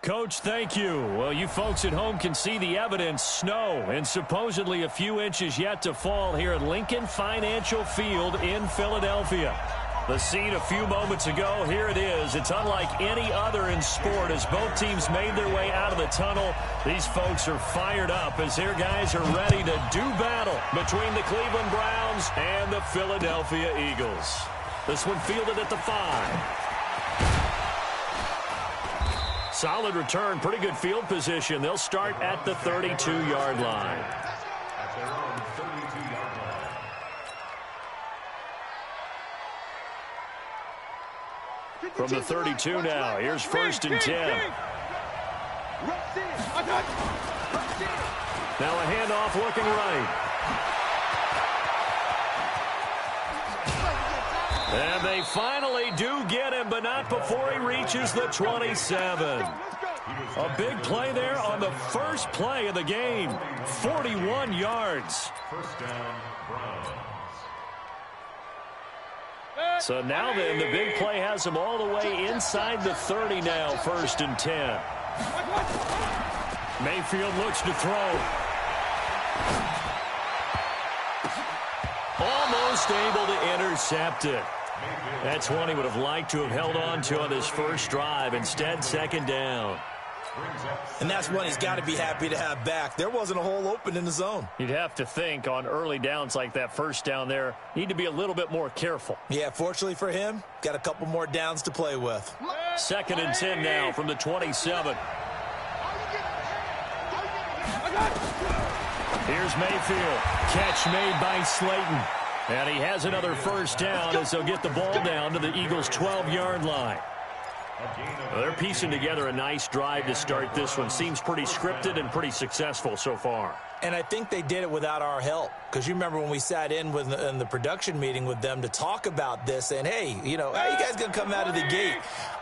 Coach, thank you. Well, you folks at home can see the evidence. Snow and supposedly a few inches yet to fall here at Lincoln Financial Field in Philadelphia. The scene a few moments ago, here it is. It's unlike any other in sport as both teams made their way out of the tunnel. These folks are fired up as their guys are ready to do battle between the Cleveland Browns and the Philadelphia Eagles. This one fielded at the 5. Solid return, pretty good field position. They'll start at the 32-yard line. At their own 32-yard line. From the 32 now, here's 1st and 10. Now a handoff looking right. And they finally do get him, but not before he reaches the 27. A big play there on the first play of the game. 41 yards. First down, Browns. So now then, the big play has him all the way inside the 30 now, 1st and 10. Mayfield looks to throw. Almost able to intercept it. That's one he would have liked to have held on to on his first drive. Instead, 2nd down. And that's one he's got to be happy to have back. There wasn't a hole open in the zone. You'd have to think on early downs like that first down there, need to be a little bit more careful. Yeah, fortunately for him, got a couple more downs to play with. 2nd and 10 now from the 27. Here's Mayfield. Catch made by Slayton. And he has another first down as they'll get the ball down to the Eagles' 12-yard line. Well, they're piecing together a nice drive to start this one. Seems pretty scripted and pretty successful so far. And I think they did it without our help. Because you remember when we sat in the production meeting with them to talk about this, and hey, you know, how are you guys going to come out of the gate?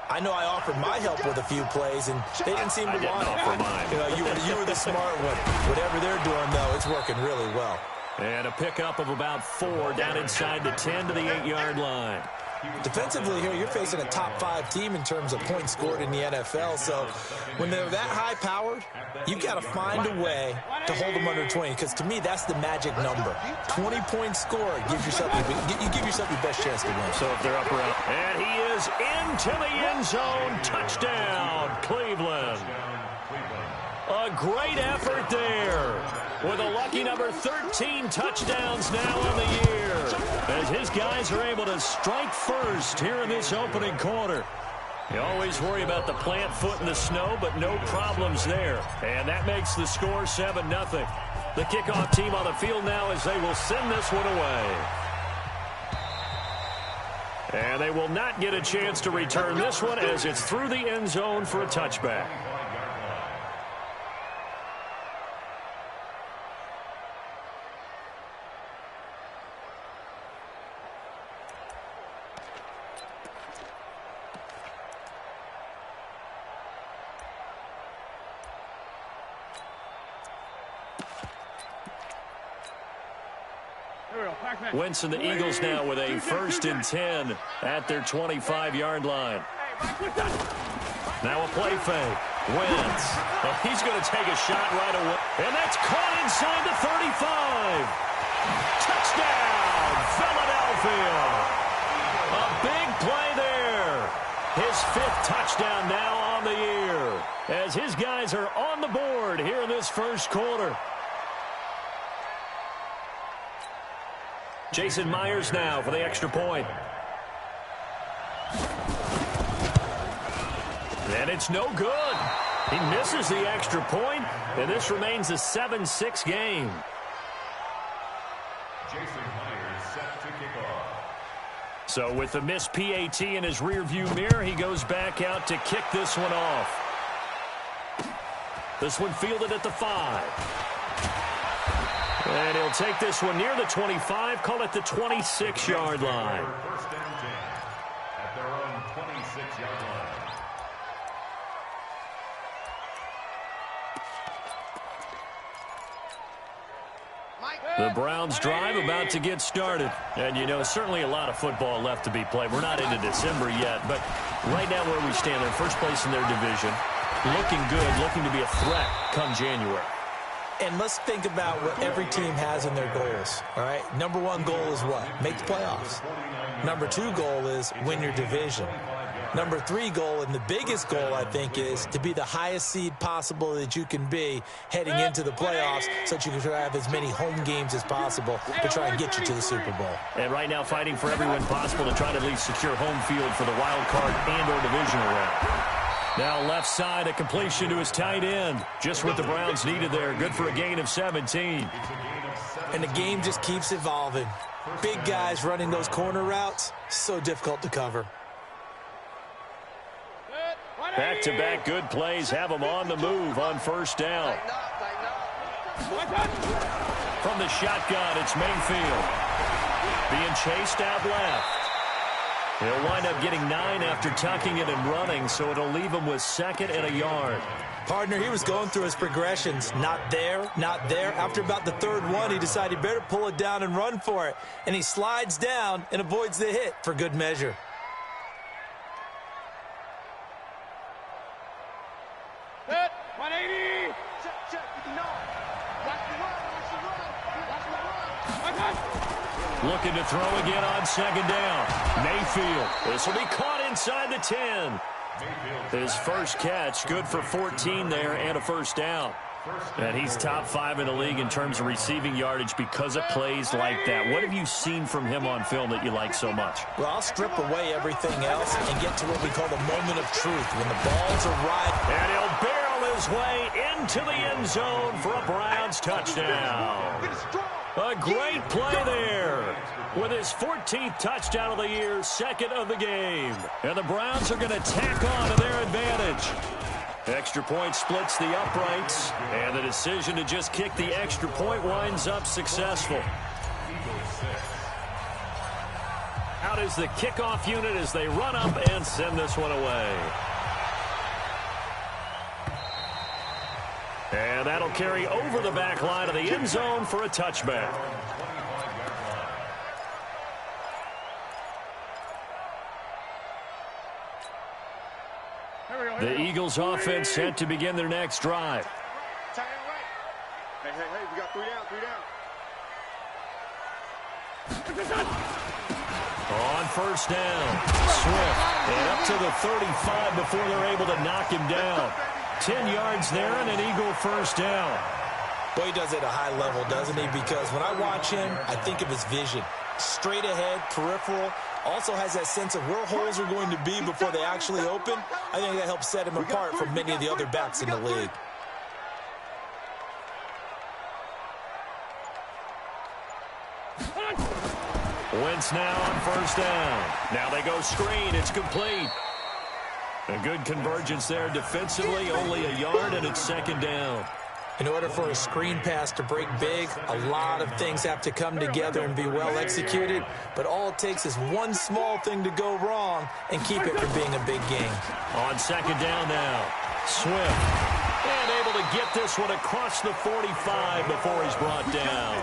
I know I offered my help with a few plays, and they didn't seem to want it. Offer mine. You know, you were the smart one. Whatever they're doing, though, it's working really well. And a pickup of about 4 down inside the 10 to the 8-yard line. Defensively here, you're facing a top-5 team in terms of points scored in the NFL. So when they're that high-powered, you've got to find a way to hold them under 20. Because to me, that's the magic number. 20 points scored gives yourself you give yourself your best chance to win. So if they're up around, and he is into the end zone. Touchdown, Cleveland. A great effort there. With a lucky number 13 touchdowns now on the year. As his guys are able to strike first here in this opening quarter. You always worry about the plant foot in the snow, but no problems there. And that makes the score 7-0. The kickoff team on the field now as they will send this one away. And they will not get a chance to return this one as it's through the end zone for a touchback. Wentz and the Eagles now with a 1st and 10 at their 25-yard line. Now a play fake. Wentz. Well, he's going to take a shot right away. And that's caught inside the 35. Touchdown, Philadelphia. A big play there. His 5th touchdown now on the year. As his guys are on the board here in this first quarter. Jason Myers now for the extra point. And it's no good. He misses the extra point, and this remains a 7-6 game. Jason Myers set to kick off. So with the missed PAT in his rearview mirror, he goes back out to kick this one off. This one fielded at the 5. And he'll take this one near the 25, call it the 26-yard line. 1st and 10 at their own 26-yard line. The Browns drive about to get started. And, you know, certainly a lot of football left to be played. We're not into December yet, but right now where we stand, they're first place in their division. looking good, looking to be a threat come January. And let's think about what every team has in their goals, all right? Number one goal is what? Make the playoffs. Number two goal is win your division. Number three goal, and the biggest goal, I think, is to be the highest seed possible that you can be heading into the playoffs so that you can try to have as many home games as possible to try and get you to the Super Bowl. And right now fighting for every win possible to try to at least secure home field for the wild card and or divisional round. Now left side, a completion to his tight end. Just what the Browns needed there. Good for a gain of 17. And the game just keeps evolving. Big guys running those corner routes, so difficult to cover. Back-to-back good plays have them on the move on first down. From the shotgun, it's Mayfield. Being chased out left. He'll wind up getting 9 after tucking it and running, so it'll leave him with 2nd and a yard. Partner, he was going through his progressions. Not there, not there. After about the third one, he decided he better pull it down and run for it. And he slides down and avoids the hit for good measure. Hit, 180. Check, Looking to throw again on second down. Mayfield. This will be caught inside the 10. His first catch, good for 14 there and a first down. And he's top 5 in the league in terms of receiving yardage because of plays like that. What have you seen from him on film that you like so much? Well, I'll strip away everything else and get to what we call the moment of truth. When the balls arrive. And he'll barrel his way into the end zone for a Browns touchdown. A great play there. With his 14th touchdown of the year, 2nd of the game. And the Browns are going to tack on to their advantage. Extra point splits the uprights, and the decision to just kick the extra point winds up successful. Out is the kickoff unit as they run up and send this one away. And that'll carry over the back line of the end zone for a touchback. The Eagles offense set to begin their next drive. Hey, we got 3 down. On first down, Swift, and up to the 35 before they're able to knock him down. 10 yards there and an Eagle first down. Boy, he does it at a high level, doesn't he? Because when I watch him, I think of his vision. Straight ahead, peripheral, also has that sense of where holes are going to be before they actually open. I think that helps set him apart from many of the other backs in the league. Wentz now on first down. Now they go screen. It's complete. A good convergence there defensively. Only a yard, and it's second down. In order for a screen pass to break big, a lot of things have to come together and be well executed. But all it takes is one small thing to go wrong and keep it from being a big game. On second down now, Swift. And able to get this one across the 45 before he's brought down.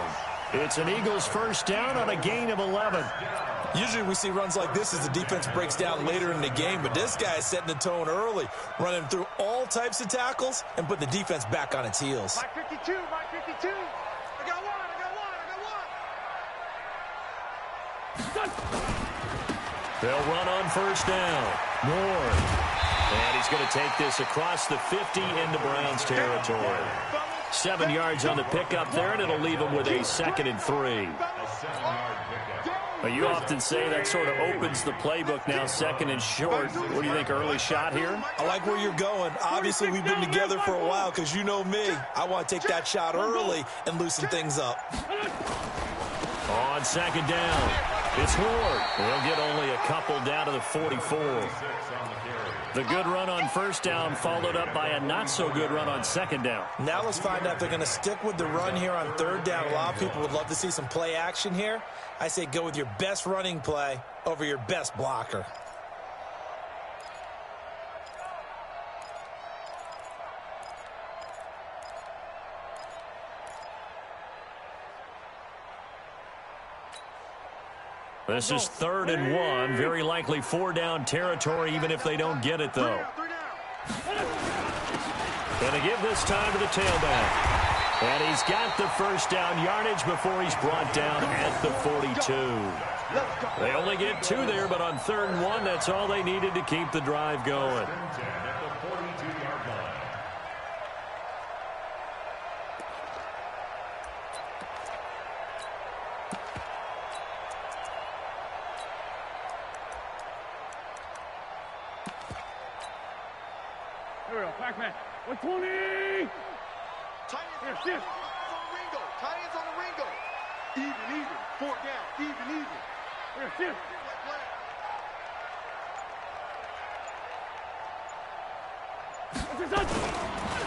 It's an Eagles first down on a gain of 11. Usually we see runs like this as the defense breaks down later in the game, but this guy is setting the tone early, running through all types of tackles and put the defense back on its heels. Mike 52. I got one. They'll run on first down. Moore. And he's going to take this across the 50 into Browns territory. 7 yards on the pickup there, and it'll leave him with a 2nd and 3. You often say that sort of opens the playbook now, 2nd and short. What do you think, early shot here? I like where you're going. Obviously, we've been together for a while because you know me. I want to take that shot early and loosen things up. On second down, it's Ward. They'll get only a couple down to the 44. The good run on first down followed up by a not-so-good run on second down. Now let's find out if they're going to stick with the run here on third down. A lot of people would love to see some play action here. I say go with your best running play over your best blocker. This is 3rd and 1. Very likely 4 down territory, even if they don't get it, though. Going to give this time to the tailback. And he's got the first down yardage before he's brought down at the 42. They only get 2 there, but on 3rd and 1, that's all they needed to keep the drive going. Here we go, Pac-Man. 120! Here, shift. Tie-ins on the Ringo. Even. 4th down. Even. Here, shift.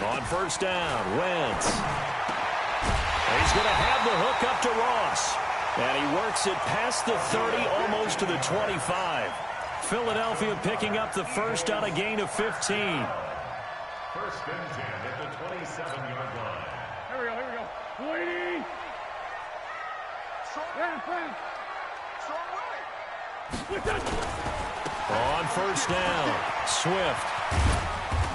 On 1st down, Wentz. He's going to have the hook up to Ross. And he works it past the 30, almost to the 25. Philadelphia picking up the first on a gain of 15. 1st and 10 at the 27-yard line. Here we go. 280. Yeah, Frank. On 1st down, Swift.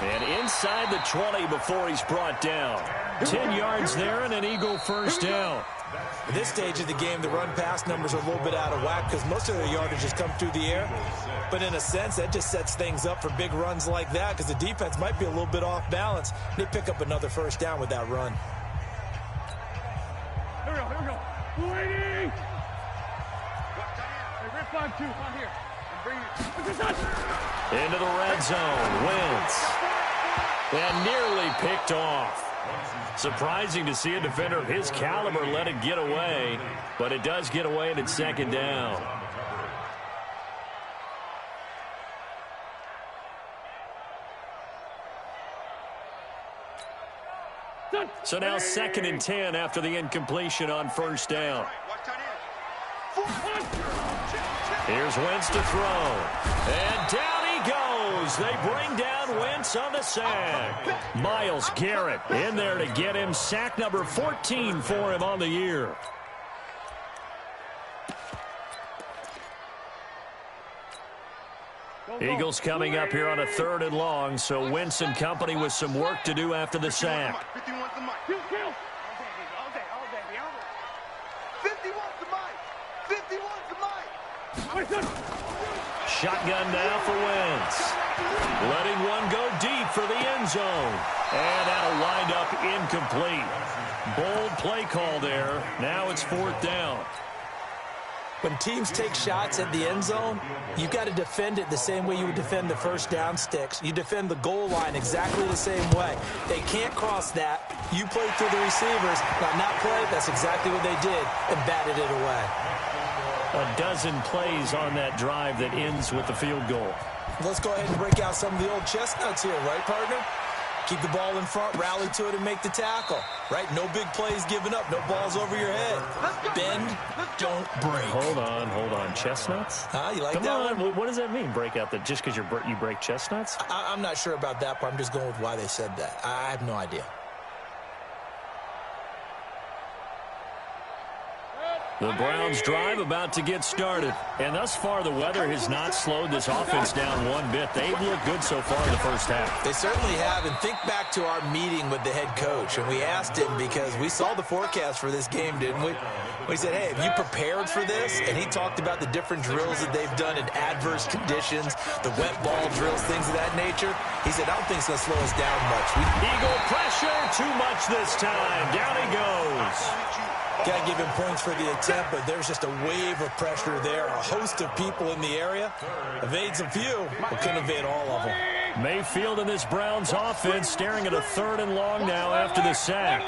And inside the 20 before he's brought down. 10 yards there and an Eagle first down. At this stage of the game, the run-pass numbers are a little bit out of whack because most of their yardage has come through the air. But in a sense, that just sets things up for big runs like that because the defense might be a little bit off balance. They pick up another first down with that run. Here we go. 280. Hey, Rip 5-2. On here. I'm bringing it. Into the red zone, Wentz. And nearly picked off. Surprising to see a defender of his caliber let it get away, but it does get away and it's 2nd down. So now 2nd and 10 after the incompletion on 1st down. Here's Wentz to throw. And down he goes. They bring down Wentz on the sack. Myles Garrett in there to get him. Sack number 14 for him on the year. Eagles coming up here on a 3rd and long, so Wentz and company with some work to do after the sack. 51's the mic. All day. 51's the mic. Shotgun now for Wentz. Letting one go deep for the end zone. And that'll wind up incomplete. Bold play call there. Now it's 4th down. When teams take shots at the end zone, you've got to defend it the same way you would defend the first down sticks. You defend the goal line exactly the same way. They can't cross that. You play through the receivers. On that play, that's exactly what they did and batted it away. A dozen plays on that drive that ends with the field goal. Let's go ahead and break out some of the old chestnuts here, right, partner? Keep the ball in front, rally to it, and make the tackle, right? No big plays given up, no balls over your head. Bend, don't break. Hold on. Chestnuts? You like Come that on. one? What does that mean, break out? Just because you break chestnuts? I'm not sure about that part. I'm just going with why they said that. I have no idea. The Browns drive about to get started. And thus far, the weather has not slowed this offense down one bit. They've looked good so far in the first half. They certainly have. And think back to our meeting with the head coach. And we asked him because we saw the forecast for this game, didn't we? We said, hey, have you prepared for this? And he talked about the different drills that they've done in adverse conditions, the wet ball drills, things of that nature. He said, I don't think it's going to slow us down much. Eagle pressure, too much this time. Down he goes. Got to give him points for the attempt, but there's just a wave of pressure there. A host of people in the area. Evades a few, but couldn't evade all of them. Mayfield and this Browns offense staring at a 3rd and long now after the sack.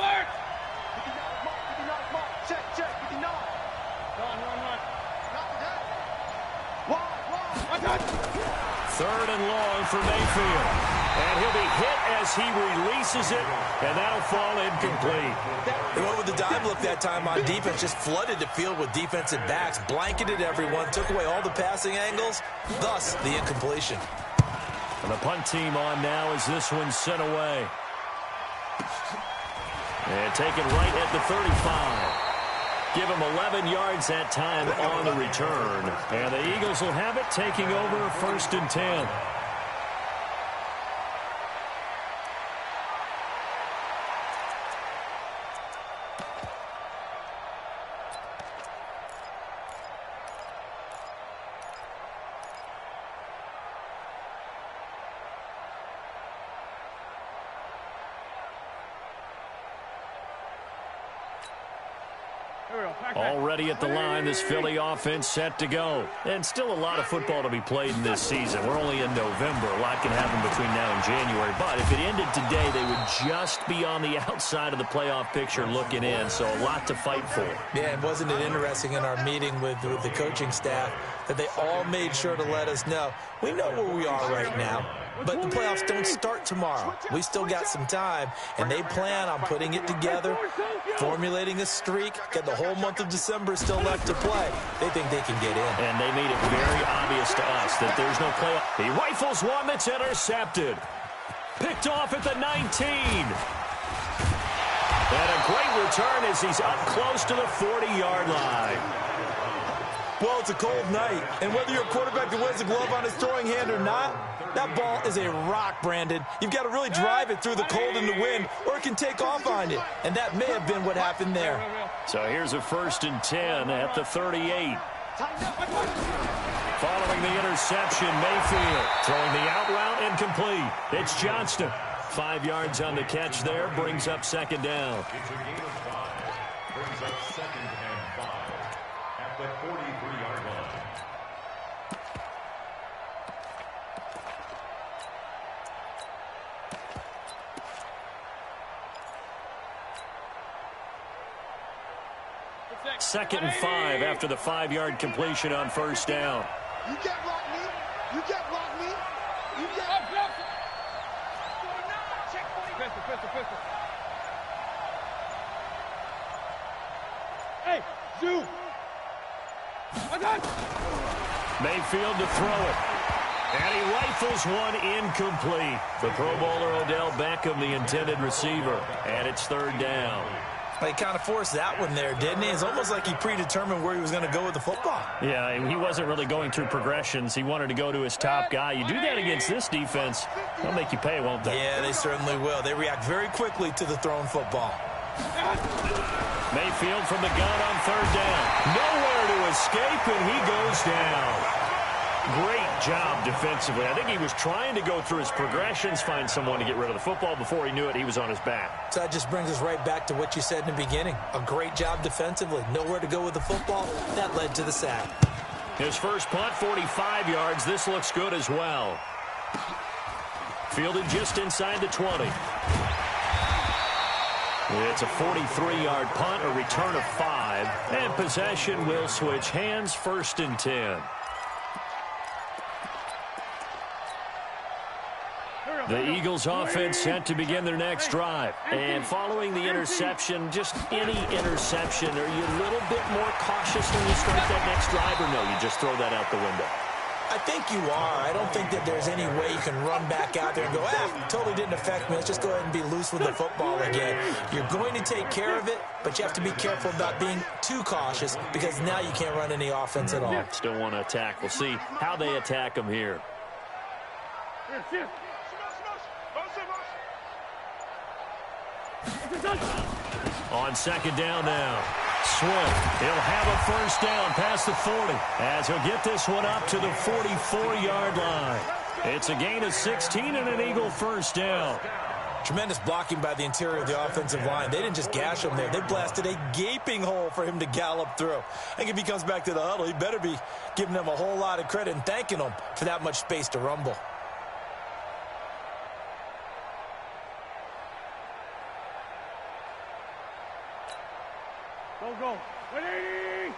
Third and long for Mayfield. And he'll be hit as he releases it, and that'll fall incomplete. They went with the dive look that time on defense, just flooded the field with defensive backs, blanketed everyone, took away all the passing angles, thus the incompletion. And the punt team on now as this one's sent away. And taken right at the 35. Give him 11 yards that time on the return. And the Eagles will have it, taking over 1st and 10. Already at the line, this Philly offense set to go. And still a lot of football to be played in this season. We're only in November. A lot can happen between now and January. But if it ended today, they would just be on the outside of the playoff picture looking in. So a lot to fight for. Yeah, and wasn't it interesting in our meeting with the coaching staff that they all made sure to let us know, we know where we are right now, but the playoffs don't start tomorrow. We still got some time, and they plan on putting it together, formulating a streak, get the whole month of December still left to play. They think they can get in. And they made it very obvious to us that there's no playoff. He rifles one that's intercepted. Picked off at the 19. And a great return as he's up close to the 40-yard line. Well, it's a cold night, and whether you're a quarterback that wears a glove on his throwing hand or not, that ball is a rock, Brandon. You've got to really drive it through the cold and the wind, or it can take off on you. And that may have been what happened there. So here's a 1st and 10 at the 38. Following the interception, Mayfield throwing the out route incomplete. It's Johnston. 5 yards on the catch there, brings up 2nd down. It's a gain of 5. Brings up 2nd and 5 at the 43-yard line. Second and 5 after the 5-yard completion on 1st down. You can't block me. You can't block me. You can't block me. Pistol. Hey, Zoo. Mayfield to throw it. And he rifles one incomplete. The Pro Bowler Odell Beckham, the intended receiver. And it's 3rd down. He kind of forced that one there, didn't he? It's almost like he predetermined where he was going to go with the football. Yeah, he wasn't really going through progressions. He wanted to go to his top guy. You do that against this defense, they'll make you pay, won't they? Yeah, they certainly will. They react very quickly to the thrown football. Mayfield from the gun on 3rd down. Nowhere to escape, and he goes down. Great job defensively. I think he was trying to go through his progressions, find someone to get rid of the football. Before he knew it, he was on his back. So that just brings us right back to what you said in the beginning. A great job defensively. Nowhere to go with the football. That led to the sack. His first punt, 45 yards. This looks good as well. Fielded just inside the 20. It's a 43-yard punt, a return of 5. And possession will switch hands, 1st and 10. The Eagles offense set to begin their next drive. And following the interception, just any interception, are you a little bit more cautious when you start that next drive, or no, you just throw that out the window? I think you are. I don't think that there's any way you can run back out there and go, totally didn't affect me. Let's just go ahead and be loose with the football again. You're going to take care of it, but you have to be careful about being too cautious because now you can't run any offense at all. Still want to attack. We'll see how they attack them here. On 2nd down now. Swift, he'll have a 1st down past the 40 as he'll get this one up to the 44-yard line. It's a gain of 16 and an Eagle 1st down. Tremendous blocking by the interior of the offensive line. They didn't just gash him there. They blasted a gaping hole for him to gallop through. I think if he comes back to the huddle, he better be giving them a whole lot of credit and thanking them for that much space to rumble. Go. 180.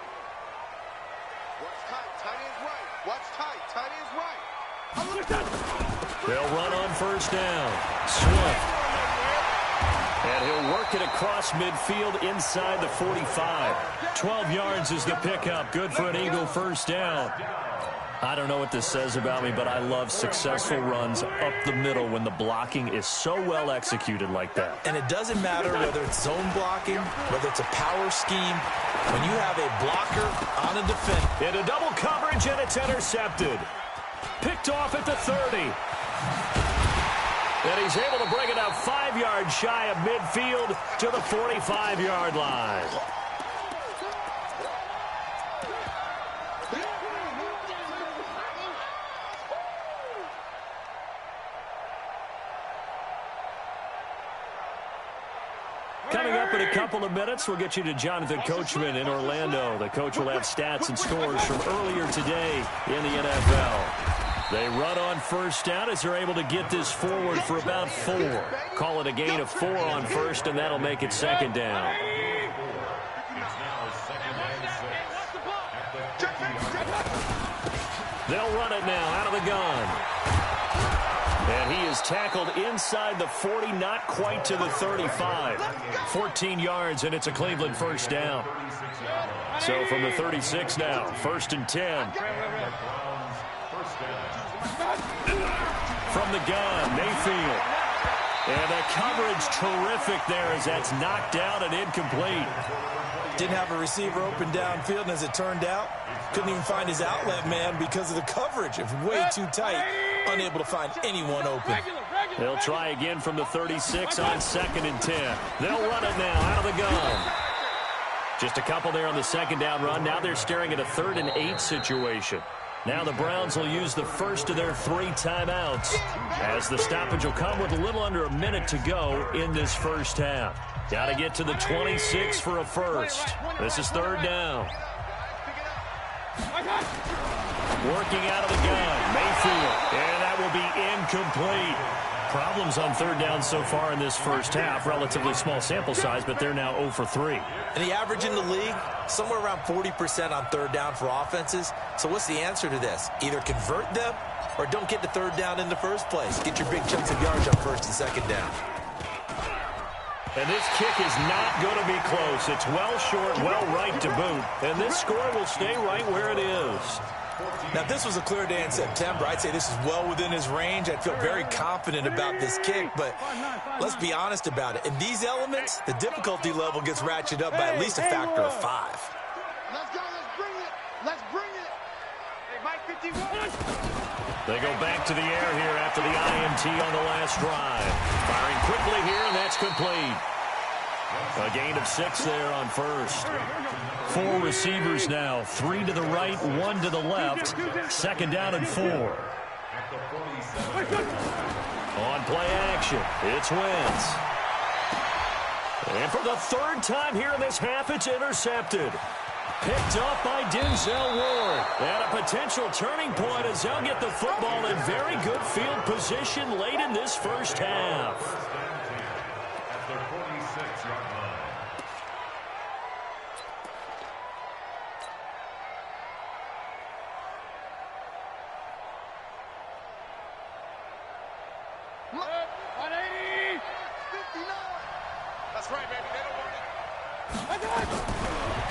Watch tight. Tight end's right. Watch tight. Tight end's right. They'll run on 1st down. Swift. And he'll work it across midfield inside the 45. 12 yards is the pickup. Good for an Eagle 1st down. I don't know what this says about me, but I love successful runs up the middle when the blocking is so well executed like that. And it doesn't matter whether it's zone blocking, whether it's a power scheme. When you have a blocker on a defender. Into double coverage, and it's intercepted. Picked off at the 30. And he's able to bring it up 5 yards shy of midfield to the 45-yard line. Coming up in a couple couple of minutes, we'll get you to Jonathan Coachman in Orlando. The coach will have stats and scores from earlier today in the NFL. They run on first down as they're able to get this forward for about 4. Call it a gain of 4 on first, and that'll make it second down. They'll run it now out of the gun. And he is tackled inside the 40, not quite to the 35. 14 yards, and it's a Cleveland first down. So from the 36 now, 1st and 10. From the gun, Mayfield. And the coverage terrific there as that's knocked out and incomplete. Didn't have a receiver open downfield, and as it turned out, couldn't even find his outlet man because of the coverage. It was way too tight, unable to find anyone open. They'll try again from the 36 on 2nd and 10. They'll run it now out of the gun. Just a couple there on the second down run. Now they're staring at a 3rd and 8 situation. Now the Browns will use the first of their 3 timeouts as the stoppage will come with a little under a minute to go in this first half. Got to get to the 26 for a first. This is 3rd down. Working out of the gun, Mayfield, and that will be incomplete. Problems on 3rd down so far in this first half. Relatively small sample size, but they're now 0 for 3. And the average in the league, somewhere around 40% on 3rd down for offenses. So what's the answer to this? Either convert them or don't get to 3rd down in the first place. Get your big chunks of yards on 1st and 2nd down. And this kick is not going to be close. It's well short, well right to boot. And this score will stay right where it is. Now, if this was a clear day in September, I'd say this is well within his range. I'd feel very confident about this kick, but let's be honest about it. In these elements, the difficulty level gets ratcheted up by at least a factor of 5. Let's go. Let's bring it. Let's bring it. Hey, Mike 51. They go back to the air here after the INT on the last drive. Firing quickly here, and that's complete. A gain of 6 there on first. 4 receivers now, 3 to the right, 1 to the left. 2nd down and 4. On play action, it's Wentz. And for the 3rd time here in this half, it's intercepted. Picked up by Denzel Ward. And a potential turning point as they'll get the football in very good field position late in this first half.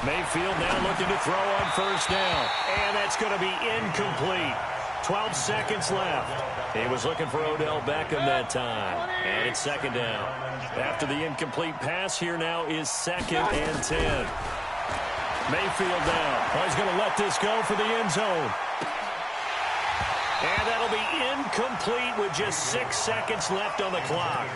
Mayfield now looking to throw on 1st down. And that's going to be incomplete. 12 seconds left. He was looking for Odell Beckham that time. And it's 2nd down. After the incomplete pass, here now is 2nd and 10. Mayfield now. Oh, he's going to let this go for the end zone. And that'll be incomplete with just 6 seconds left on the clock.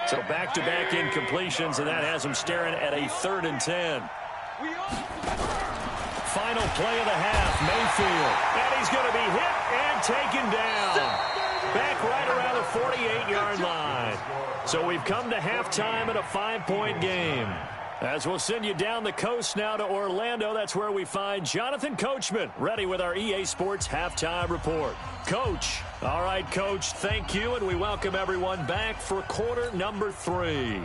So back-to-back incompletions, and that has him staring at a 3rd and 10. Final play of the half, Mayfield. And he's going to be hit and taken down. Back right around the 48-yard line. So we've come to halftime in a 5-point game. As we'll send you down the coast now to Orlando, that's where we find Jonathan Coachman, ready with our EA Sports Halftime Report. Coach. All right, Coach, thank you, and we welcome everyone back for quarter number 3.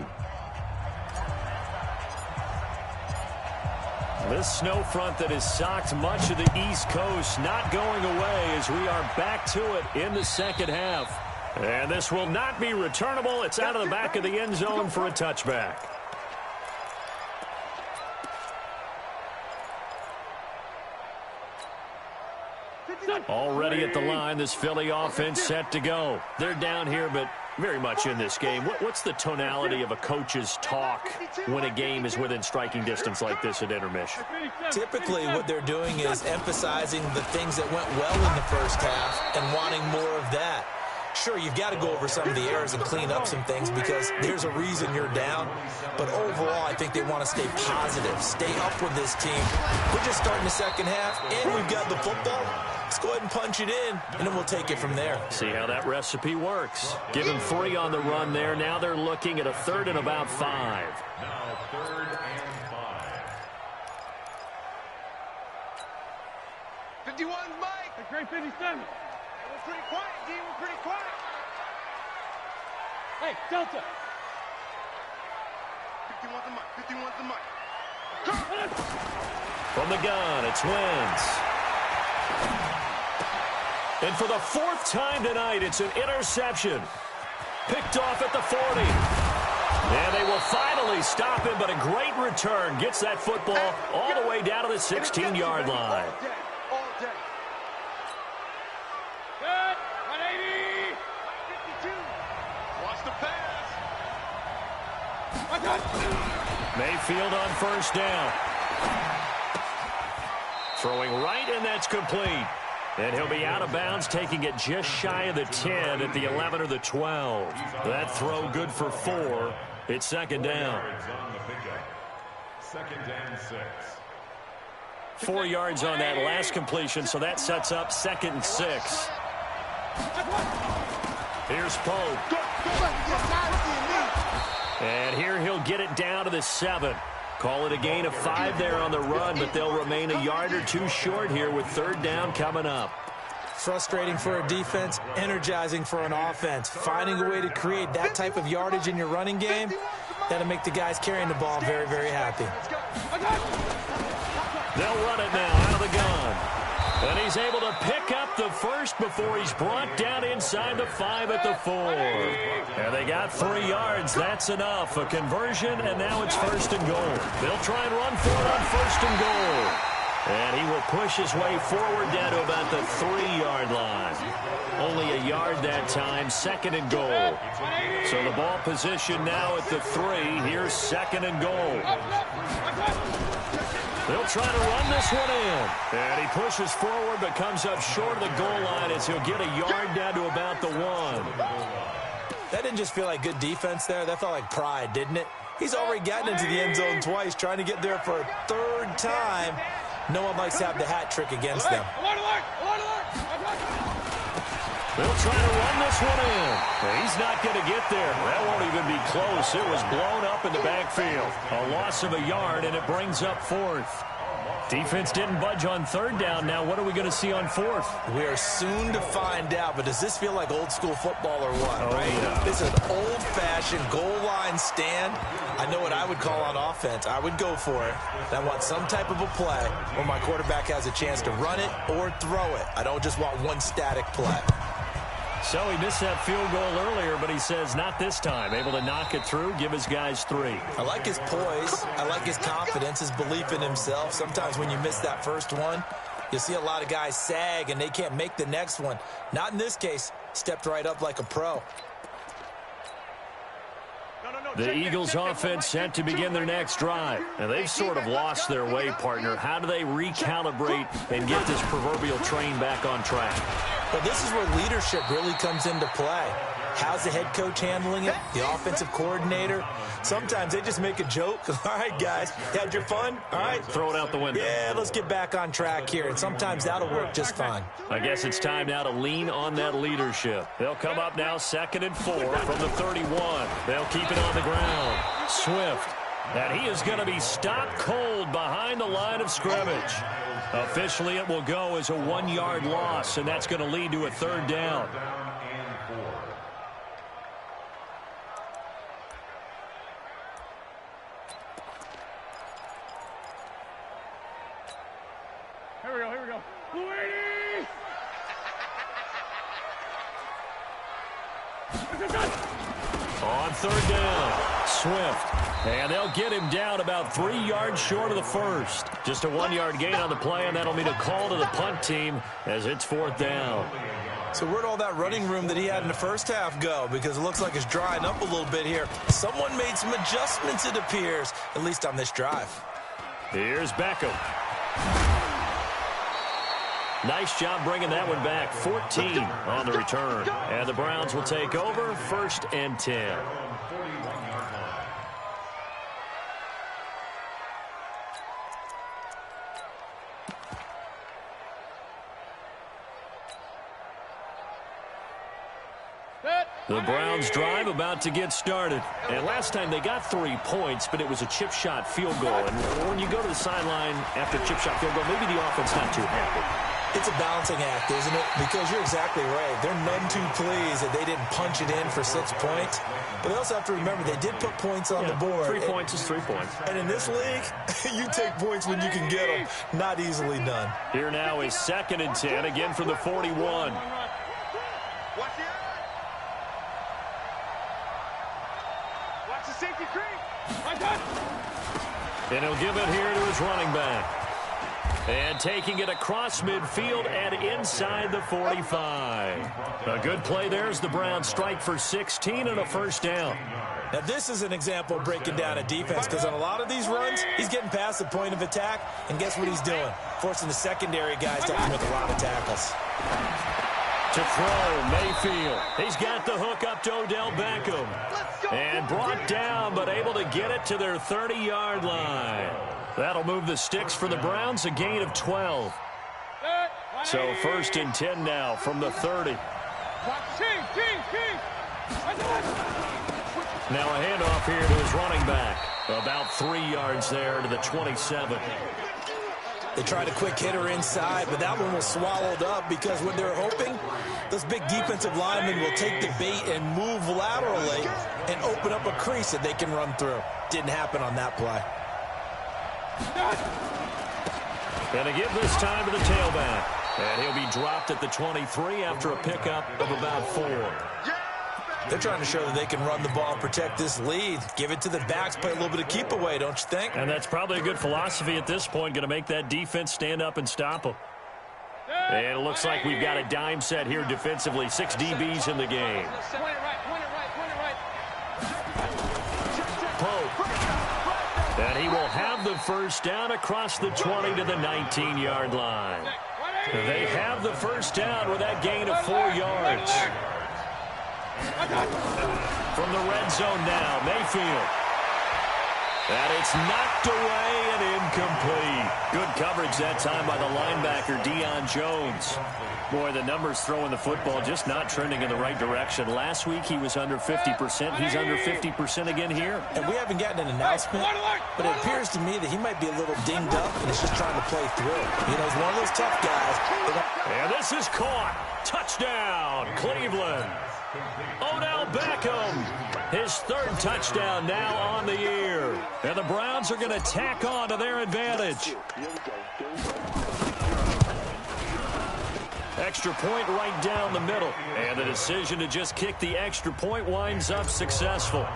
This snow front that has socked much of the East Coast not going away as we are back to it in the second half. And this will not be returnable. It's out of the back of the end zone for a touchback. Already at the line, this Philly offense set to go. They're down here, but very much in this game. What's the tonality of a coach's talk when a game is within striking distance like this at intermission? Typically, what they're doing is emphasizing the things that went well in the first half and wanting more of that. Sure, you've got to go over some of the errors and clean up some things because there's a reason you're down. But overall, I think they want to stay positive, stay up with this team. We're just starting the second half, and we've got the football. Let's go ahead and punch it in, and then we'll take it from there. See how that recipe works. Give him 3 on the run there. Now they're looking at a 3rd and about 5. Now 3rd and 5. 51, Mike. That's great 57. We're pretty quiet, D. We're pretty quiet. Hey, Delta. 51's the mic. 51's the mic. From the gun, it's Wentz. And for the 4th time tonight, it's an interception. Picked off at the 40. And they will finally stop him, but a great return. Gets that football all the way down to the 16-yard line. All day. Good. 180. 52. Watch the pass. Mayfield on 1st down. Throwing right, and that's complete. And he'll be out of bounds, taking it just shy of the 10 at the 11 or the 12. That throw good for 4. It's 2nd down. 2nd and 6. 4 yards on that last completion, so that sets up 2nd and 6. Here's Pope. And here he'll get it down to the 7. Call it a gain of 5 there on the run, but they'll remain a yard or 2 short here with 3rd down coming up. Frustrating for a defense, energizing for an offense. Finding a way to create that type of yardage in your running game, that'll make the guys carrying the ball very, very happy. They'll run it now out of the gun. And he's able to pick up the 1st before he's brought down inside the 5 at the 4. And they got 3 yards. That's enough. A conversion, and now it's 1st and goal. They'll try and run for it on 1st and goal. And he will push his way forward down to about the 3-yard line. Only a yard that time, 2nd and goal. So the ball position now at the 3. Here's 2nd and goal. They'll try to run this one in. And he pushes forward but comes up short of the goal line as he'll get a yard down to about the 1. That didn't just feel like good defense there. That felt like pride, didn't it? He's already gotten into the end zone twice, trying to get there for a 3rd time. No one likes to have the hat trick against them. They'll try to run this one in. He's not going to get there. That won't even be close. It was blown up in the backfield. A loss of a yard, and it brings up 4th. Defense didn't budge on 3rd down. Now what are we going to see on 4th? We are soon to find out, but does this feel like old school football or what, right? Yeah. This is an old-fashioned goal line stand. I know what I would call on offense. I would go for it. I want some type of a play where my quarterback has a chance to run it or throw it. I don't just want one static play. So he missed that field goal earlier, but he says not this time. Able to knock it through, give his guys 3. I like his poise. I like his confidence, his belief in himself. Sometimes when you miss that first one, you'll see a lot of guys sag and they can't make the next one. Not in this case. Stepped right up like a pro. The Eagles offense set to begin their next drive. And they've sort of lost their way, partner. How do they recalibrate and get this proverbial train back on track? Well, this is where leadership really comes into play. How's the head coach handling it? The offensive coordinator? Sometimes they just make a joke. All right, guys, you had your fun? All right. Throw it out the window. Yeah, let's get back on track here. And sometimes that'll work just fine. I guess it's time now to lean on that leadership. They'll come up now 2nd and 4 from the 31. They'll keep it on the ground. Swift. And he is going to be stopped cold behind the line of scrimmage. Officially, it will go as a 1-yard loss, and that's going to lead to a 3rd down. Here we go, here we go. 280! On 3rd down, Swift. And they'll get him down about 3 yards short of the 1st. Just a 1-yard gain on the play, and that'll mean a call to the punt team as it's 4th down. So where'd all that running room that he had in the first half go? Because it looks like it's drying up a little bit here. Someone made some adjustments, it appears, at least on this drive. Here's Beckham. Nice job bringing that one back. 14 on the return. And the Browns will take over 1st and 10. The Browns drive about to get started. And last time they got 3 points, but it was a chip shot field goal. And when you go to the sideline after chip shot field goal, maybe the offense not too happy. It's a balancing act, isn't it? Because you're exactly right. They're none too pleased that they didn't punch it in for 6 points. But they also have to remember they did put points on the board. 3 points is 3 points. And in this league, you take points when you can get them. Not easily done. Here now is 2nd and 10, again from the 41. Watch the safety creep. And he'll give it here to his running back. And taking it across midfield and inside the 45. A good play there as the Browns strike for 16 and a first down. Now, this is an example of breaking down a defense because on a lot of these runs, he's getting past the point of attack, and guess what he's doing? Forcing the secondary guys to have to make a lot of tackles. To throw, Mayfield. He's got the hook up to Odell Beckham. And brought down, but able to get it to their 30-yard line. That'll move the sticks for the Browns, a gain of 12. So 1st and 10 now from the 30. Now a handoff here to his running back. About 3 yards there to the 27. They tried a quick hitter inside, but that one was swallowed up because what they're hoping, those big defensive linemen will take the bait and move laterally and open up a crease that they can run through. Didn't happen on that play. And a give this time to the tailback. And he'll be dropped at the 23 after a pickup of about 4. They're trying to show that they can run the ball and protect this lead. Give it to the backs, play a little bit of keep away, don't you think? And that's probably a good philosophy at this point, going to make that defense stand up and stop them. And it looks like we've got a dime set here defensively. 6 DBs in the game. Pope. And he will have the first down across the 20 to the 19-yard line. They have the first down with that gain of 4 yards. From the red zone now, Mayfield. And it's knocked away and incomplete. Good coverage that time by the linebacker, Deion Jones. Boy, the numbers throwing the football just not trending in the right direction. Last week he was under 50%. He's under 50% again here. And we haven't gotten an announcement, but it appears to me that he might be a little dinged up and is just trying to play through. You know, he's one of those tough guys. And this is caught. Touchdown, Cleveland. Odell Beckham, his 3rd touchdown now on the year. And the Browns are going to tack on to their advantage. Extra point right down the middle. And the decision to just kick the extra point winds up successful.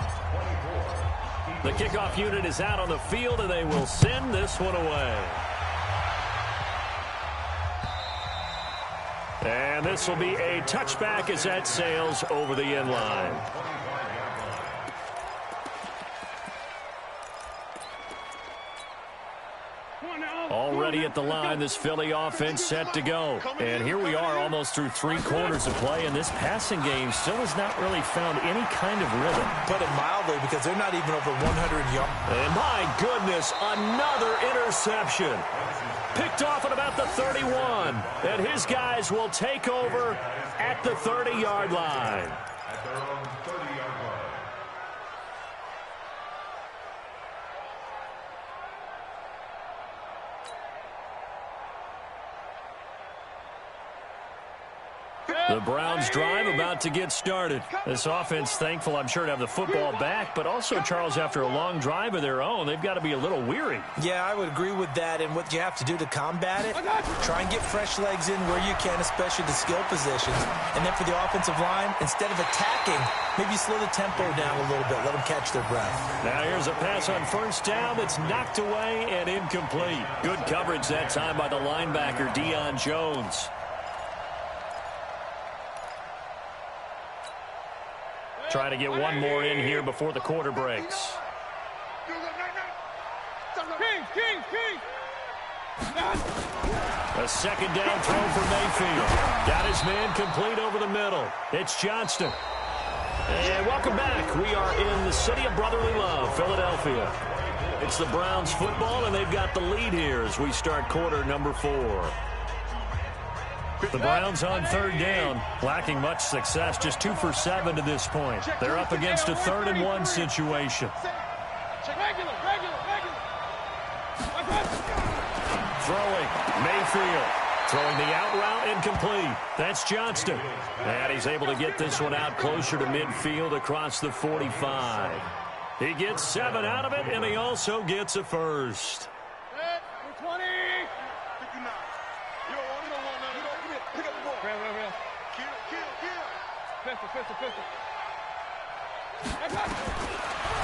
The kickoff unit is out on the field, and they will send this one away. And this will be a touchback as that sails over the end line. Already at the line, this Philly offense set to go. And here we are almost through 3 quarters of play, and this passing game still has not really found any kind of rhythm. Put it mildly, because they're not even over 100 yards. And my goodness, another interception. Picked off at about the 31. And his guys will take over at the 30-yard line. At their own 30-yard line. The Browns drive about to get started. This offense thankful, I'm sure, to have the football back, but also, Charles, after a long drive of their own, they've got to be a little weary. Yeah, I would agree with that, and what you have to do to combat it, try and get fresh legs in where you can, especially the skill positions. And then for the offensive line, instead of attacking, maybe slow the tempo down a little bit, let them catch their breath. Now here's a pass on first down that's knocked away and incomplete. Good coverage that time by the linebacker, Deion Jones. Trying to get one more in here before the quarter breaks. A 2nd down throw for Mayfield. Got his man complete over the middle. It's Johnston. And welcome back. We are in the city of brotherly love, Philadelphia. It's the Browns football, and they've got the lead here as we start quarter number 4. The Browns on third down, lacking much success, just 2 for 7 to this point. They're up against a 3rd and 1 situation. Throwing, Mayfield. Throwing the out route incomplete. That's Johnston. And he's able to get this one out closer to midfield across the 45. He gets 7 out of it, and he also gets a first. 20. 59. You don't want it. Pick up the ball. Real. Kill. Pistol.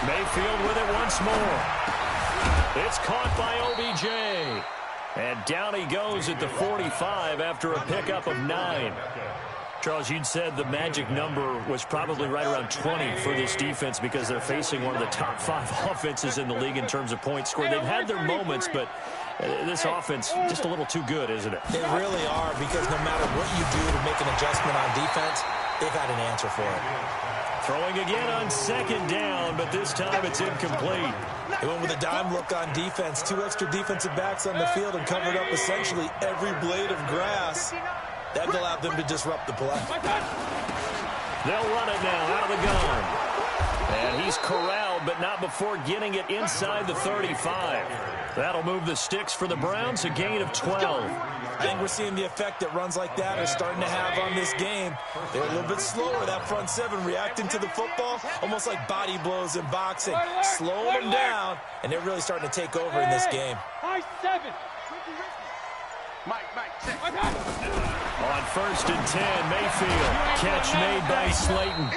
Mayfield with it once more. It's caught by OBJ. And down he goes at the 45 after a pickup of 9. Charles, you'd said the magic number was probably right around 20 for this defense because they're facing one of the top 5 offenses in the league in terms of points scored. They've had their moments, but this offense just a little too good, isn't it? They really are, because no matter what you do to make an adjustment on defense, they've had an answer for it. Throwing again on 2nd down, but this time it's incomplete. They went with a dime look on defense. 2 extra defensive backs on the field and covered up essentially every blade of grass. That allowed them to disrupt the play. They'll run it now out of the gun. And he's corralled, but not before getting it inside the 35. That'll move the sticks for the Browns, a gain of 12. I think we're seeing the effect that runs like that are starting to have on this game. They're a little bit slower, that front 7, reacting to the football, almost like body blows in boxing, slowing them down, and they're really starting to take over in this game. High 7. Mike, check. On 1st and 10, Mayfield. Catch made by Slayton.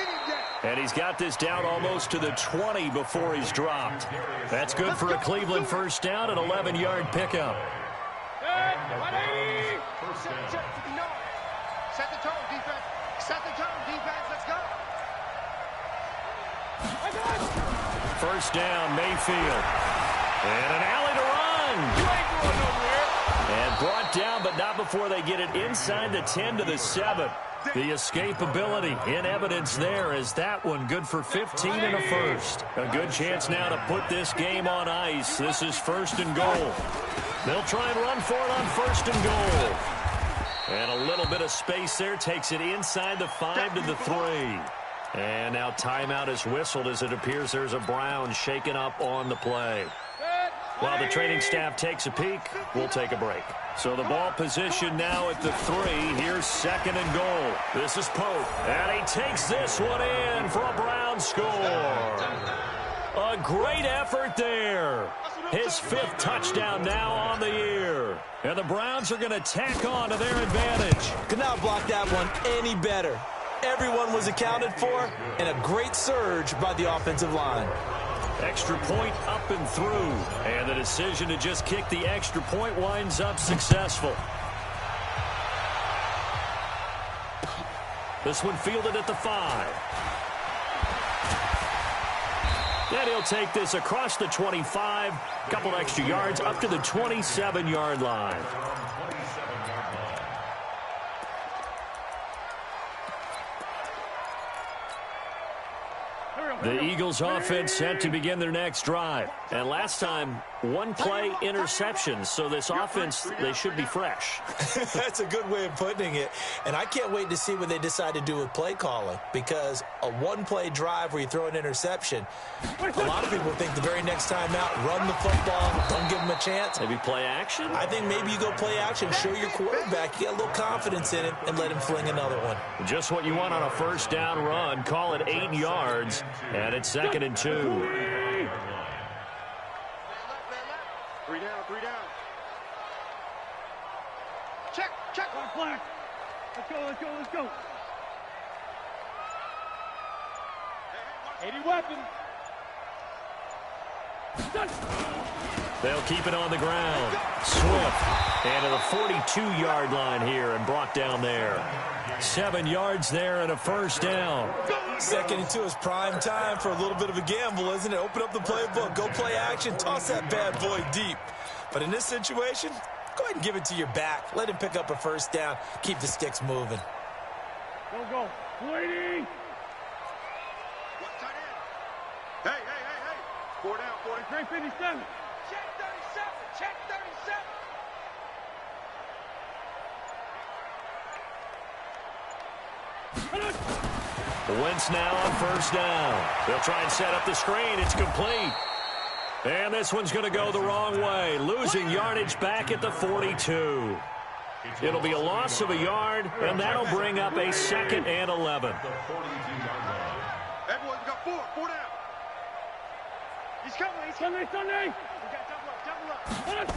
And he's got this down almost to the 20 before he's dropped. That's good for a Cleveland first down, an 11-yard pickup. Set the tone, defense. Let's go. First down, Mayfield. And an alley to run. You ain't going nowhere. And brought down, but not before they get it inside the 10 to the 7. The escapability in evidence there as that one good for 15 and a first. A good chance now to put this game on ice. This is 1st and goal. They'll try and run for it on 1st and goal. And a little bit of space there takes it inside the 5 to the 3. And now timeout is whistled as it appears there's a Brown shaken up on the play. While the training staff takes a peek, we'll take a break. So the ball position now at the 3. Here's 2nd and goal. This is Pope. And he takes this one in for a Brown score. A great effort there. His 5th touchdown now on the year. And the Browns are going to tack on to their advantage. Could not block that one any better. Everyone was accounted for, and a great surge by the offensive line. Extra point up and through. And the decision to just kick the extra point winds up successful. This one fielded at the 5. And he'll take this across the 25. A couple extra yards up to the 27-yard line. The Eagles offense set to begin their next drive. And last time, 1 play interception. So this offense, they should be fresh. That's a good way of putting it. And I can't wait to see what they decide to do with play calling. Because a 1-play drive where you throw an interception, a lot of people think the very next time out, run the football, don't give them a chance. Maybe play action? I think maybe you go play action, show your quarterback, you get a little confidence in it, and let him fling another one. Just what you want on a first down run. Call it 8 yards. And it's 2nd and 2. 3 down. Check. Flag. Let's go. 80 weapon. They'll keep it on the ground. Swift. And to the 42-yard line here and brought down there. 7 yards there and a first down. 2nd and 2 is prime time for a little bit of a gamble, isn't it? Open up the playbook, go play action, toss that bad boy deep. But in this situation, go ahead and give it to your back. Let him pick up a first down. Keep the sticks moving. Go. 20. Hey. 4 down, 43, 57. Check 37. Wentz now on first down. They'll try and set up the screen. It's complete. And this one's going to go the wrong way. Losing yardage back at the 42. It'll be a loss of a yard, and that'll bring up a 2nd and 11. Everyone's got four down. He's coming. We got double up.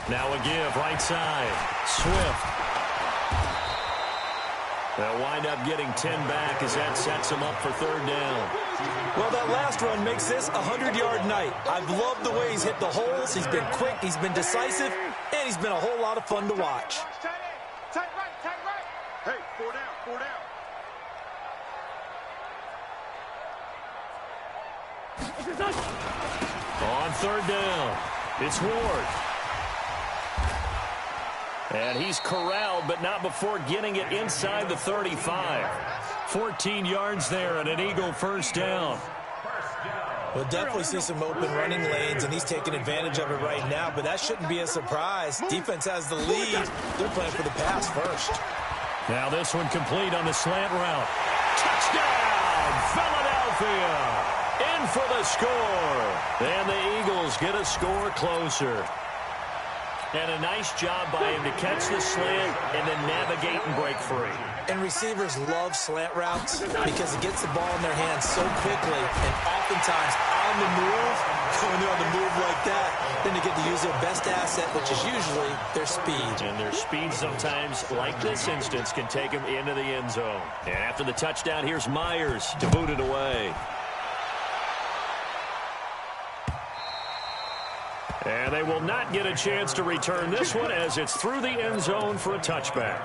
Now a give, right side. Swift. They'll wind up getting 10 back as that sets them up for 3rd down. Well, that last run makes this a 100-yard night. I've loved the way he's hit the holes. He's been quick, he's been decisive, and he's been a whole lot of fun to watch. Tight right. Hey, four down. On 3rd down, it's Ward. And he's corralled, but not before getting it inside the 35. 14 yards there and an Eagle first down. We'll definitely see some open running lanes, and he's taking advantage of it right now, but that shouldn't be a surprise. Defense has the lead. They're playing for the pass first. Now this one complete on the slant route. Touchdown, Philadelphia! In for the score. And the Eagles get a score closer. And a nice job by him to catch the slant and then navigate and break free. And receivers love slant routes because it gets the ball in their hands so quickly, and oftentimes on the move, when they're on the move like that, then they get to use their best asset, which is usually their speed. And their speed sometimes, like this instance, can take them into the end zone. And after the touchdown, here's Myers to boot it away. And they will not get a chance to return this one as it's through the end zone for a touchback.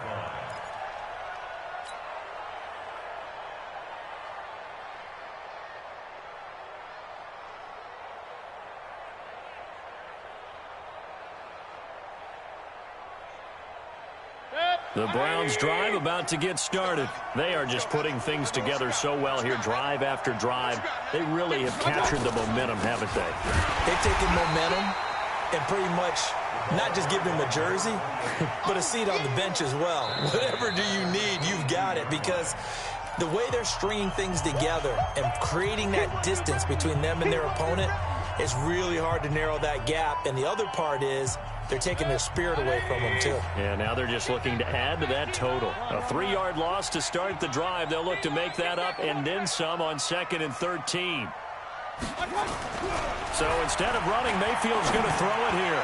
The Browns drive about to get started. They are just putting things together so well here, drive after drive. They really have captured the momentum, haven't they? They've taken momentum and pretty much not just give him a jersey, but a seat on the bench as well. Whatever do you need, you've got it, because the way they're stringing things together and creating that distance between them and their opponent, it's really hard to narrow that gap. And the other part is they're taking their spirit away from them, too. Yeah, now they're just looking to add to that total. A 3-yard loss to start the drive. They'll look to make that up and then some on 2nd and 13. So instead of running, Mayfield's going to throw it here.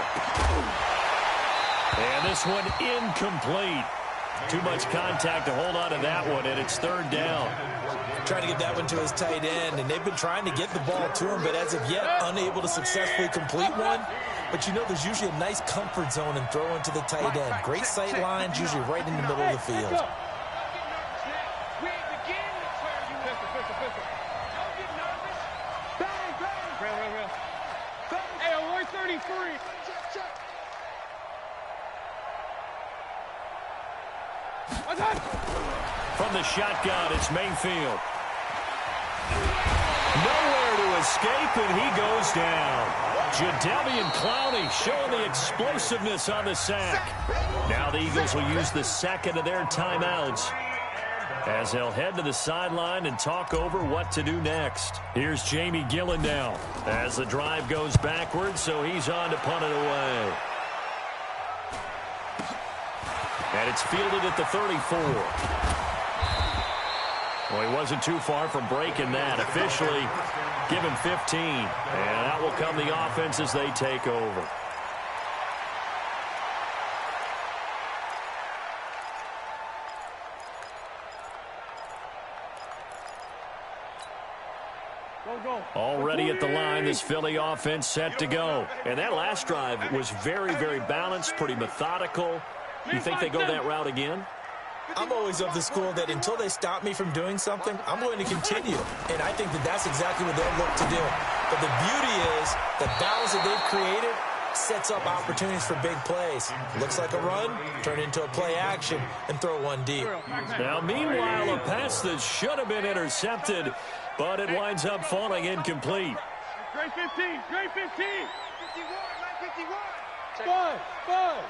And this one incomplete. Too much contact to hold on to that one, and it's 3rd down. Trying to get that one to his tight end, and they've been trying to get the ball to him, but as of yet, unable to successfully complete one. But you know, there's usually a nice comfort zone in throwing to the tight end. Great sight lines, usually right in the middle of the field. From the shotgun, it's Mayfield. Nowhere to escape, and he goes down. Jadeveon Clowney showing the explosiveness on the sack. Now the Eagles will use the 2nd of their timeouts as they'll head to the sideline and talk over what to do next. Here's Jamie Gillen now as the drive goes backwards, so he's on to punt it away. And it's fielded at the 34. Well, he wasn't too far from breaking that. Officially, give him 15. And out will come the offense as they take over. Already at the line, this Philly offense set to go. And that last drive was very, very balanced, pretty methodical. You think they go that route again? I'm always of the school that until they stop me from doing something, I'm going to continue. And I think that that's exactly what they'll look to do. But the beauty is the balance that they've created sets up opportunities for big plays. Looks like a run, turn into a play action, and throw one deep. Now, meanwhile, a pass that should have been intercepted, but it winds up falling incomplete. Great 15, great 15. 51, 51. 5.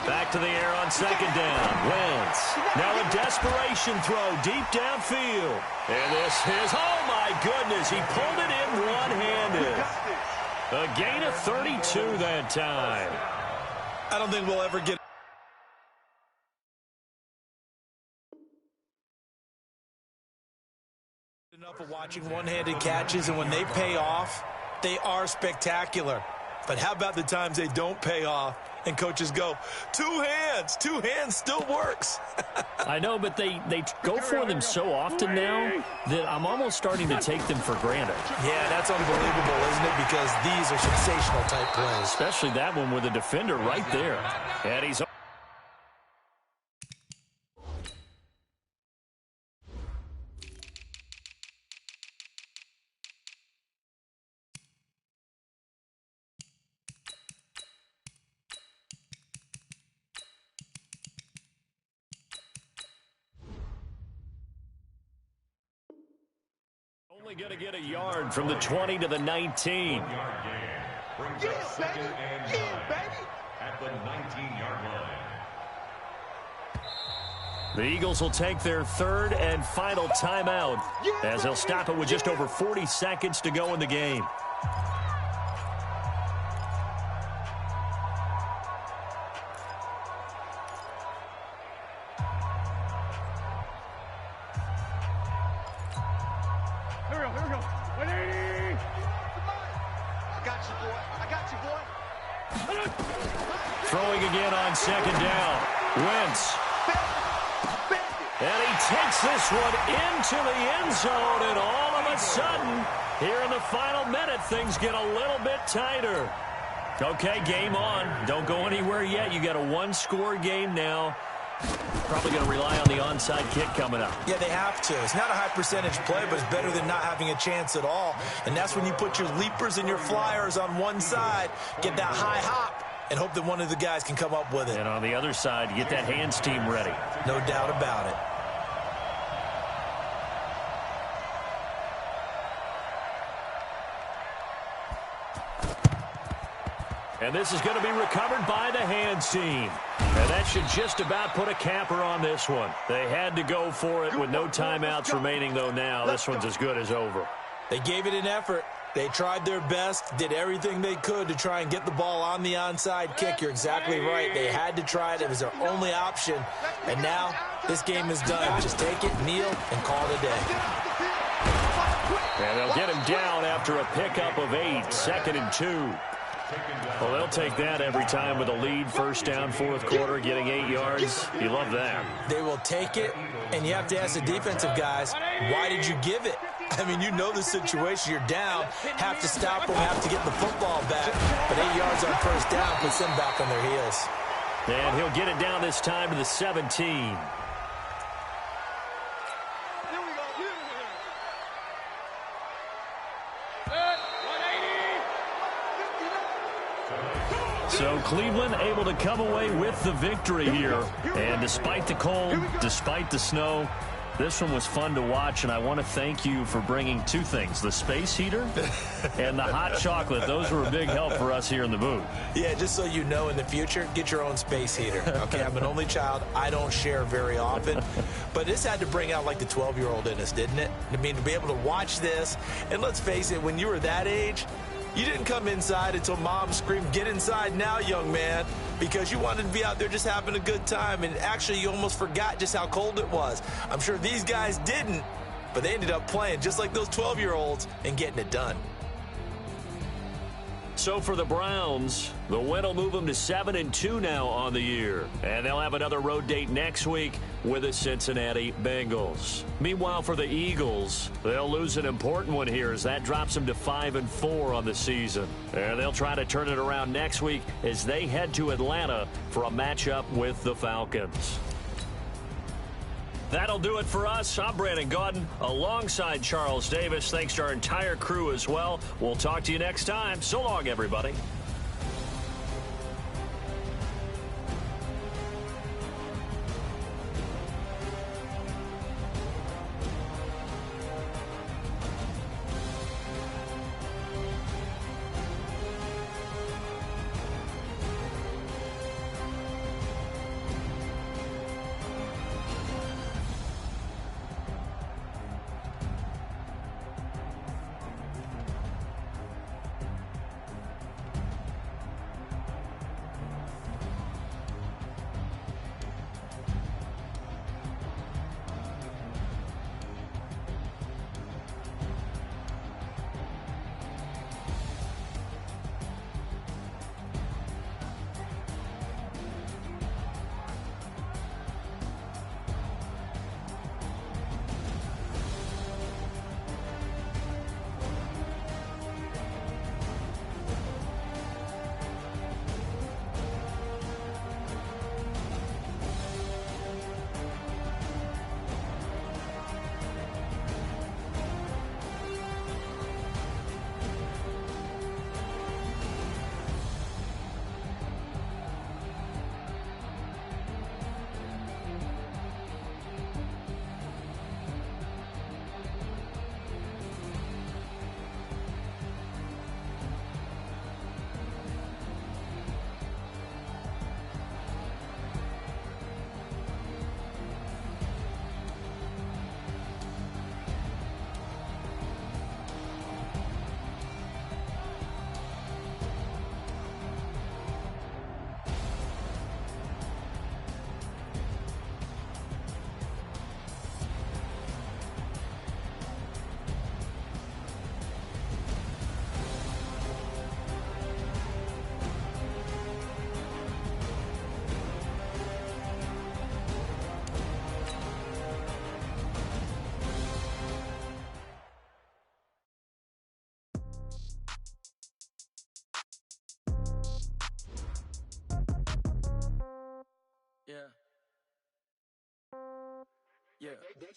Back to the air on second down. Wentz. Now a desperation throw deep downfield. And this is, oh my goodness, he pulled it in one-handed. A gain of 32 that time. I don't think we'll ever get enough of watching one-handed catches, and when they pay off, they are spectacular. But how about the times they don't pay off and coaches go, two hands still works. I know, but they go for them so often now that I'm almost starting to take them for granted. Yeah, that's unbelievable, isn't it? Because these are sensational type plays. Especially that one with a defender right there. And he's only going to get a yard from the 20 to the 19. Brings up second and 9 at the 19-yard line. The Eagles will take their third and final timeout as they'll stop it with just over 40 seconds to go in the game. Throwing again on second down. Wentz. And he takes this one into the end zone, and all of a sudden, here in the final minute, things get a little bit tighter. Okay, game on. Don't go anywhere yet. You got a one-score game now. Probably going to rely on the onside kick coming up. Yeah, they have to. It's not a high-percentage play, but it's better than not having a chance at all. And that's when you put your leapers and your flyers on one side, get that high hop, and hope that one of the guys can come up with it. And on the other side, you get that hands team ready. No doubt about it. And this is going to be recovered by the hands team. And that should just about put a capper on this one. They had to go for it with no timeouts remaining, though now. This one's as good as over. They gave it an effort. They tried their best, did everything they could to try and get the ball on the onside kick. You're exactly right. They had to try it. It was their only option. And now this game is done. Just take it, kneel, and call it a day. And they'll get him down after a pickup of 8, 2nd and 2. Well, they'll take that every time with a lead, first down, fourth quarter, getting 8 yards. You love that. They will take it, and you have to ask the defensive guys, why did you give it? I mean, you know the situation. You're down, have to stop them, have to get the football back. But 8 yards on first down puts them back on their heels. And he'll get it down this time to the 17. So Cleveland able to come away with the victory here. And despite the cold, despite the snow, this one was fun to watch, and I want to thank you for bringing two things, the space heater and the hot chocolate. Those were a big help for us here in the booth. Yeah, just so you know, in the future, get your own space heater. Okay, I'm an only child. I don't share very often. But this had to bring out, like, the 12-year-old in us, didn't it? I mean, to be able to watch this, and let's face it, when you were that age, you didn't come inside until mom screamed, "Get inside now, young man," because you wanted to be out there just having a good time, and actually you almost forgot just how cold it was. I'm sure these guys didn't, but they ended up playing just like those 12-year-olds and getting it done. So for the Browns, the win will move them to 7-2 now on the year. And they'll have another road date next week with the Cincinnati Bengals. Meanwhile, for the Eagles, they'll lose an important one here as that drops them to 5-4 on the season. And they'll try to turn it around next week as they head to Atlanta for a matchup with the Falcons. That'll do it for us. I'm Brandon Gaudin alongside Charles Davis. Thanks to our entire crew as well. We'll talk to you next time. So long, everybody.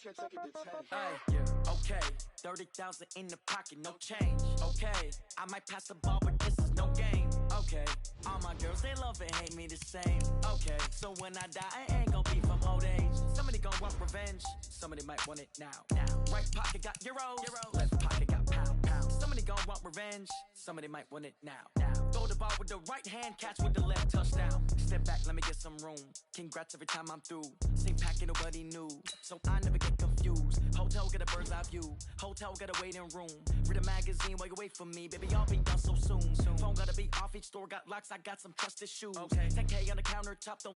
Yeah, okay. 30,000 in the pocket, no change. Okay, I might pass the ball, but this is no game. Okay, all my girls, they love and hate me the same. Okay, so when I die, I ain't gon' be from old age. Somebody gon' want revenge, somebody might want it now. Right pocket got euros, left pocket got pound. Somebody gon' want revenge, somebody might want it now. Throw the ball with the right hand, catch with the left, touchdown. Step back, let me get some room. Congrats every time I'm through. Same packet, nobody knew, so I never get confused. Hotel get a bird's eye view, hotel get a waiting room. Read a magazine while you wait for me, baby, I'll be done so soon. Phone gotta be off, each store got locks, I got some trusted shoes. Okay, 10K on the countertop, don't